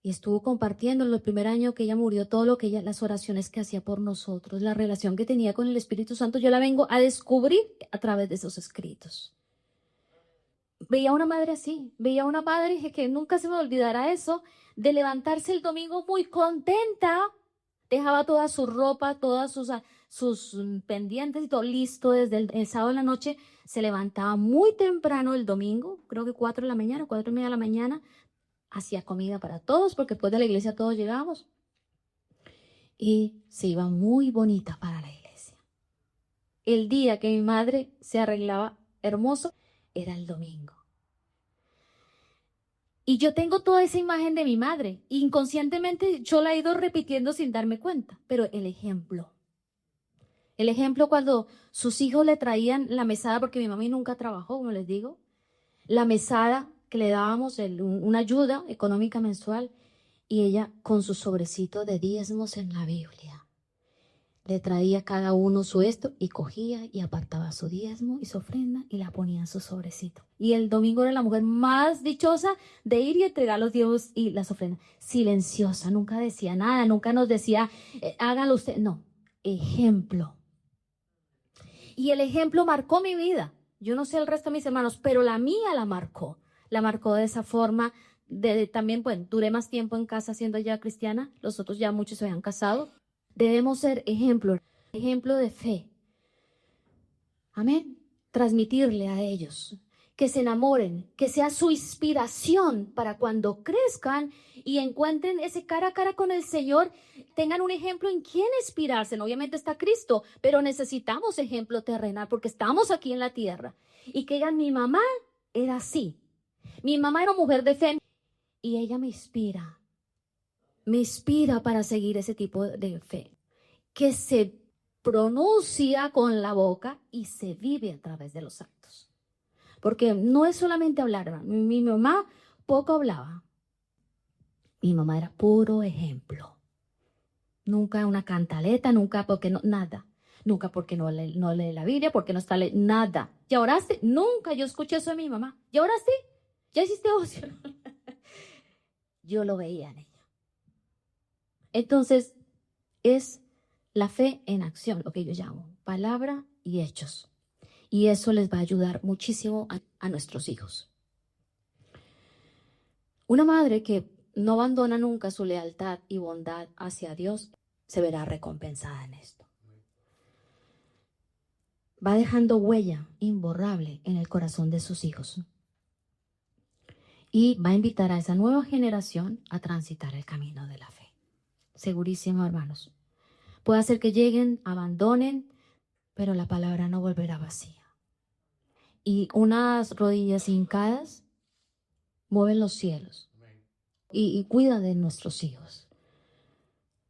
Y estuvo compartiendo en el primer año que ella murió todo lo que ella, las oraciones que hacía por nosotros, la relación que tenía con el Espíritu Santo, yo la vengo a descubrir a través de esos escritos. Veía a una madre así, veía a una madre que nunca se me olvidará eso, de levantarse el domingo muy contenta, dejaba toda su ropa, todas sus pendientes y todo listo desde el sábado en la noche, se levantaba muy temprano el domingo, creo que 4 de la mañana, 4:30 de la mañana, hacía comida para todos, porque después de la iglesia todos llegábamos, y se iba muy bonita para la iglesia. El día que mi madre se arreglaba hermoso, era el domingo. Y yo tengo toda esa imagen de mi madre. Inconscientemente yo la he ido repitiendo sin darme cuenta. Pero el ejemplo cuando sus hijos le traían la mesada, porque mi mami nunca trabajó, como les digo, la mesada que le dábamos, una ayuda económica mensual, y ella con su sobrecito de diezmos en la Biblia. Le traía cada uno su esto y cogía y apartaba su diezmo y su ofrenda y la ponía en su sobrecito. Y el domingo era la mujer más dichosa de ir y entregar los diezmos y las ofrendas. Silenciosa, nunca decía nada, nunca nos decía, hágalo usted. No, ejemplo. Y el ejemplo marcó mi vida. Yo no sé el resto de mis hermanos, pero la mía la marcó. La marcó de esa forma. También, bueno, duré más tiempo en casa siendo ya cristiana. Los otros ya muchos se habían casado. Debemos ser ejemplo de fe. Amén. Transmitirle a ellos, que se enamoren, que sea su inspiración para cuando crezcan y encuentren ese cara a cara con el Señor, tengan un ejemplo en quien inspirarse. Obviamente está Cristo, pero necesitamos ejemplo terrenal porque estamos aquí en la tierra. Y que digan, mi mamá era así. Mi mamá era mujer de fe y ella me inspira. Me inspira para seguir ese tipo de fe, que se pronuncia con la boca y se vive a través de los actos. Porque no es solamente hablar, mi mamá poco hablaba. Mi mamá era puro ejemplo. Nunca una cantaleta, nunca porque no, nada. Nunca porque no lee la Biblia, porque no está leyendo, nada. ¿Ya oraste? Nunca yo escuché eso de mi mamá. ¿Ya oraste? ¿Ya hiciste oración? Yo lo veía en ella. Entonces, es la fe en acción, lo que yo llamo palabra y hechos. Y eso les va a ayudar muchísimo a nuestros hijos. Una madre que no abandona nunca su lealtad y bondad hacia Dios se verá recompensada en esto. Va dejando huella imborrable en el corazón de sus hijos. Y va a invitar a esa nueva generación a transitar el camino de la fe. Segurísimo, hermanos. Puede hacer que lleguen, abandonen, pero la palabra no volverá vacía. Y unas rodillas hincadas mueven los cielos y cuida de nuestros hijos.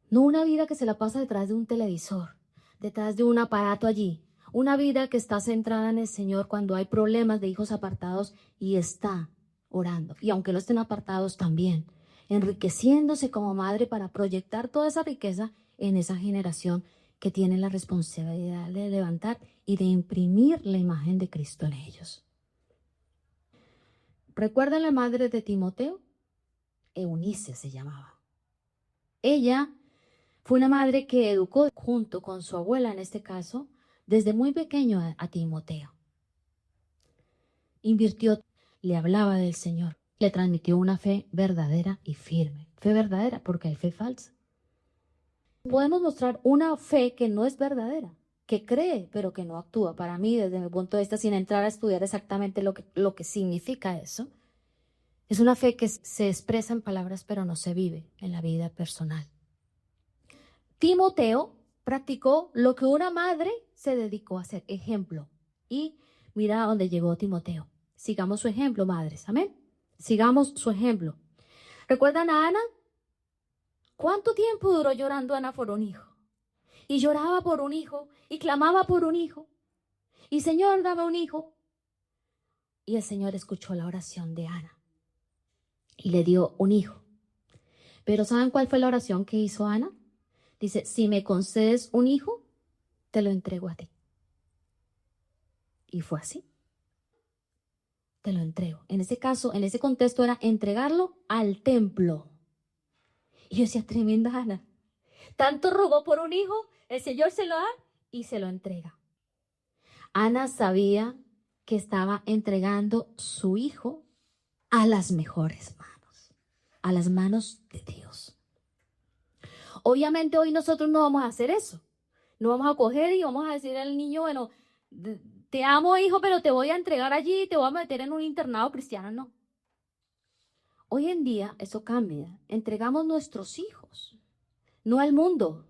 No una vida que se la pasa detrás de un televisor, detrás de un aparato allí. Una vida que está centrada en el Señor cuando hay problemas de hijos apartados y está orando. Y aunque no estén apartados también, enriqueciéndose como madre para proyectar toda esa riqueza en esa generación que tiene la responsabilidad de levantar y de imprimir la imagen de Cristo en ellos. ¿Recuerdan la madre de Timoteo? Eunice se llamaba. Ella fue una madre que educó junto con su abuela, en este caso, desde muy pequeño a Timoteo. Invirtió, le hablaba del Señor, le transmitió una fe verdadera y firme. Fe verdadera porque hay fe falsa. Podemos mostrar una fe que no es verdadera, que cree pero que no actúa. Para mí, desde mi punto de vista, sin entrar a estudiar exactamente lo que significa eso, es una fe que se expresa en palabras pero no se vive en la vida personal. Timoteo practicó lo que una madre se dedicó a hacer, ejemplo. Y mira a dónde llegó Timoteo. Sigamos su ejemplo, madres. Amén. Sigamos su ejemplo. ¿Recuerdan a Ana? ¿Cuánto tiempo duró llorando Ana por un hijo? Y lloraba por un hijo y clamaba por un hijo. Y Señor, dame un hijo. Y el Señor escuchó la oración de Ana y le dio un hijo. Pero ¿saben cuál fue la oración que hizo Ana? Dice, si me concedes un hijo, te lo entrego a ti. Y fue así. Te lo entrego. En ese caso, en ese contexto era entregarlo al templo. Y yo decía, tremenda Ana. Tanto rogó por un hijo, el Señor se lo da y se lo entrega. Ana sabía que estaba entregando su hijo a las mejores manos, a las manos de Dios. Obviamente hoy nosotros no vamos a hacer eso. No vamos a coger y vamos a decir al niño, bueno, te amo, hijo, pero te voy a entregar allí y te voy a meter en un internado cristiano. No. Hoy en día eso cambia. Entregamos nuestros hijos, no al mundo,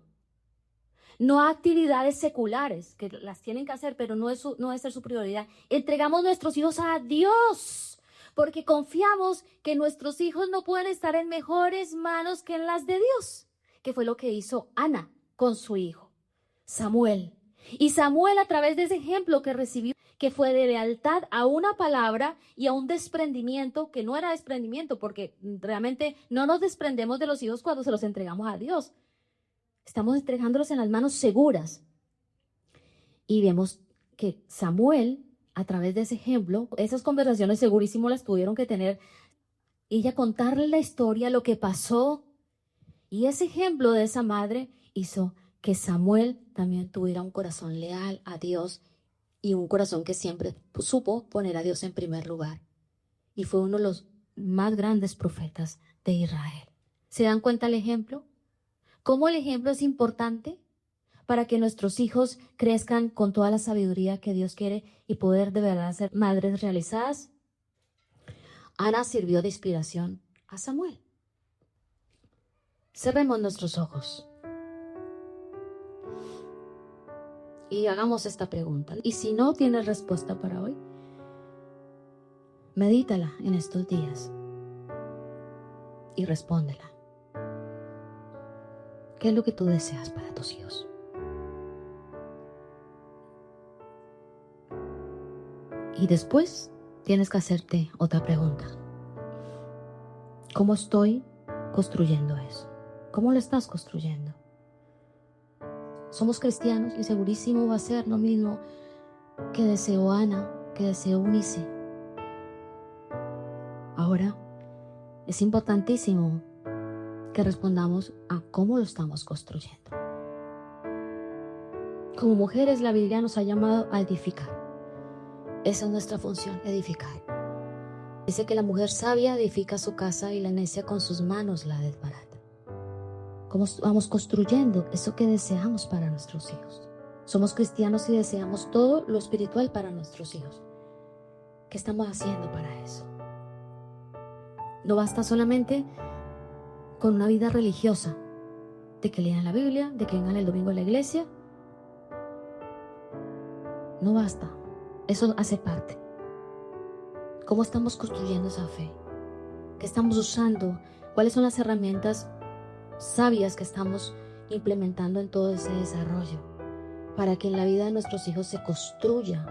no a actividades seculares, que las tienen que hacer, pero no debe ser su prioridad. Entregamos nuestros hijos a Dios, porque confiamos que nuestros hijos no pueden estar en mejores manos que en las de Dios, que fue lo que hizo Ana con su hijo, Samuel. Y Samuel, a través de ese ejemplo que recibió, que fue de lealtad a una palabra y a un desprendimiento, que no era desprendimiento, porque realmente no nos desprendemos de los hijos cuando se los entregamos a Dios. Estamos entregándolos en las manos seguras. Y vemos que Samuel, a través de ese ejemplo, esas conversaciones segurísimo las tuvieron que tener, ella contarle la historia, lo que pasó. Y ese ejemplo de esa madre hizo que Samuel también tuviera un corazón leal a Dios y un corazón que siempre supo poner a Dios en primer lugar. Y fue uno de los más grandes profetas de Israel. ¿Se dan cuenta el ejemplo? ¿Cómo el ejemplo es importante para que nuestros hijos crezcan con toda la sabiduría que Dios quiere y poder de verdad ser madres realizadas? Ana sirvió de inspiración a Samuel. Cerremos nuestros ojos y hagamos esta pregunta. Y si no tienes respuesta para hoy, medítala en estos días y respóndela. ¿Qué es lo que tú deseas para tus hijos? Y después tienes que hacerte otra pregunta. ¿Cómo estoy construyendo eso? ¿Cómo lo estás construyendo? Somos cristianos y segurísimo va a ser lo mismo que deseó Ana, que deseó Unice. Ahora, es importantísimo que respondamos a cómo lo estamos construyendo. Como mujeres, la Biblia nos ha llamado a edificar. Esa es nuestra función, edificar. Dice que la mujer sabia edifica su casa y la necia con sus manos la desbarata. ¿Cómo vamos construyendo eso que deseamos para nuestros hijos? Somos cristianos y deseamos todo lo espiritual para nuestros hijos. ¿Qué estamos haciendo para eso? No basta solamente con una vida religiosa, de que lean la Biblia, de que vengan el domingo a la iglesia. No basta, eso hace parte. ¿Cómo estamos construyendo esa fe? ¿Qué estamos usando? ¿Cuáles son las herramientas sabias que estamos implementando en todo ese desarrollo para que en la vida de nuestros hijos se construya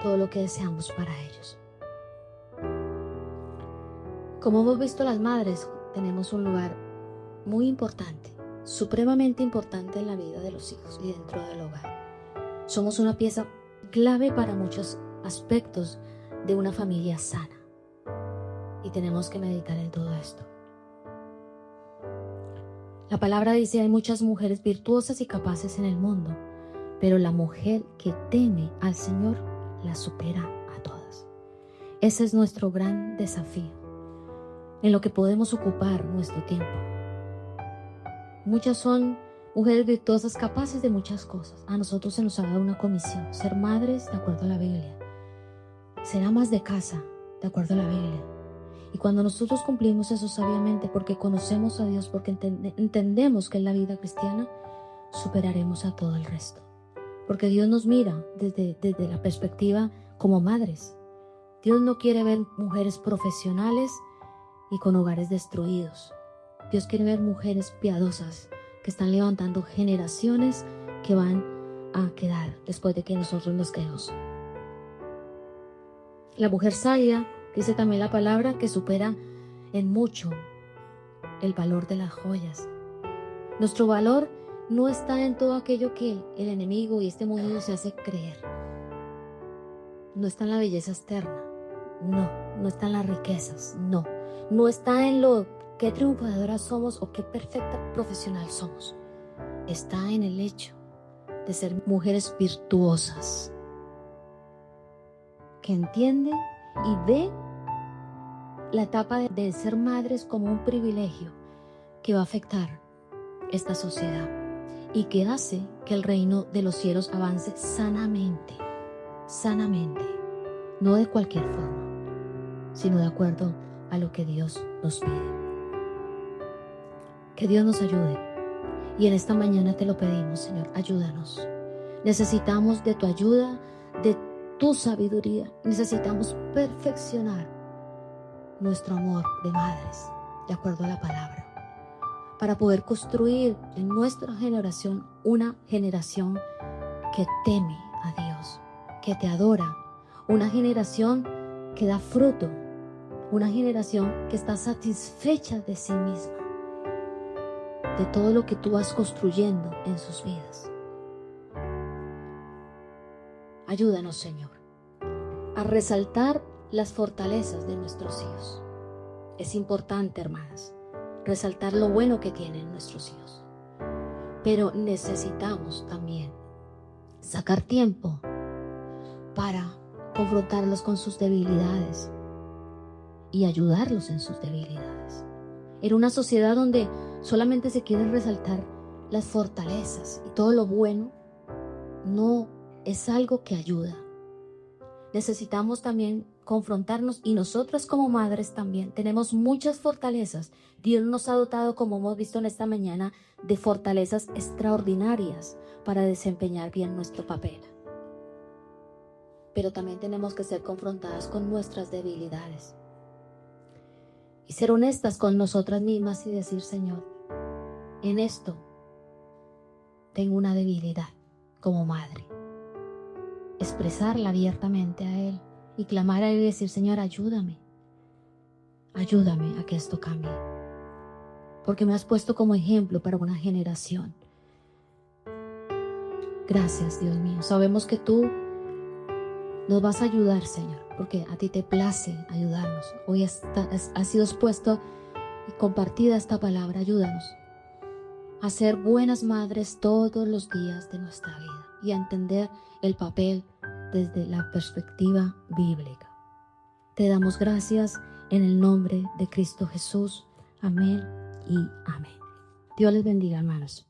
todo lo que deseamos para ellos? Como hemos visto, las madres tenemos un lugar muy importante, supremamente importante en la vida de los hijos y dentro del hogar. Somos una pieza clave para muchos aspectos de una familia sana y tenemos que meditar en todo esto. La palabra dice: hay muchas mujeres virtuosas y capaces en el mundo, pero la mujer que teme al Señor la supera a todas. Ese es nuestro gran desafío, en lo que podemos ocupar nuestro tiempo. Muchas son mujeres virtuosas, capaces de muchas cosas. A nosotros se nos ha dado una comisión: ser madres de acuerdo a la Biblia, ser amas de casa de acuerdo a la Biblia. Y cuando nosotros cumplimos eso sabiamente, porque conocemos a Dios, porque entendemos que es la vida cristiana, superaremos a todo el resto. Porque Dios nos mira desde la perspectiva como madres. Dios no quiere ver mujeres profesionales y con hogares destruidos. Dios quiere ver mujeres piadosas que están levantando generaciones que van a quedar después de que nosotros nos quedemos. La mujer sabia, dice también la palabra, que supera en mucho el valor de las joyas. Nuestro valor no está en todo aquello que el enemigo y este mundo nos hace creer. No está en la belleza externa, no está en las riquezas, no está en lo qué triunfadoras somos o qué perfecta profesional somos. Está en el hecho de ser mujeres virtuosas, que entienden y ven la etapa de ser madres como un privilegio que va a afectar esta sociedad y que hace que el reino de los cielos avance sanamente, no de cualquier forma, sino de acuerdo a lo que Dios nos pide. Que Dios nos ayude. Y en esta mañana te lo pedimos, Señor, ayúdanos. Necesitamos de tu ayuda, de tu sabiduría. Necesitamos perfeccionar nuestro amor de madres, de acuerdo a la palabra, para poder construir en nuestra generación una generación que teme a Dios, que te adora, una generación que da fruto, una generación que está satisfecha de sí misma, de todo lo que tú vas construyendo en sus vidas. Ayúdanos, Señor, a resaltar las fortalezas de nuestros hijos. Es importante, hermanas, resaltar lo bueno que tienen nuestros hijos. Pero necesitamos también sacar tiempo para confrontarlos con sus debilidades y ayudarlos en sus debilidades. En una sociedad donde solamente se quiere resaltar las fortalezas y todo lo bueno, no es algo que ayuda. Necesitamos también confrontarnos, y nosotras como madres también tenemos muchas fortalezas. Dios nos ha dotado, como hemos visto en esta mañana, de fortalezas extraordinarias para desempeñar bien nuestro papel. Pero también tenemos que ser confrontadas con nuestras debilidades y ser honestas con nosotras mismas y decir: Señor, en esto tengo una debilidad como madre. Expresarla abiertamente a Él y clamar a Él y decir: Señor, ayúdame a que esto cambie. porque me has puesto como ejemplo para una generación. Gracias, Dios mío. Sabemos que tú nos vas a ayudar, Señor, porque a ti te place ayudarnos. Hoy ha sido expuesto y compartida esta palabra. Ayúdanos a ser buenas madres todos los días de nuestra vida y a entender el papel desde la perspectiva bíblica. Te damos gracias en el nombre de Cristo Jesús. Amén y amén. Dios les bendiga, hermanos.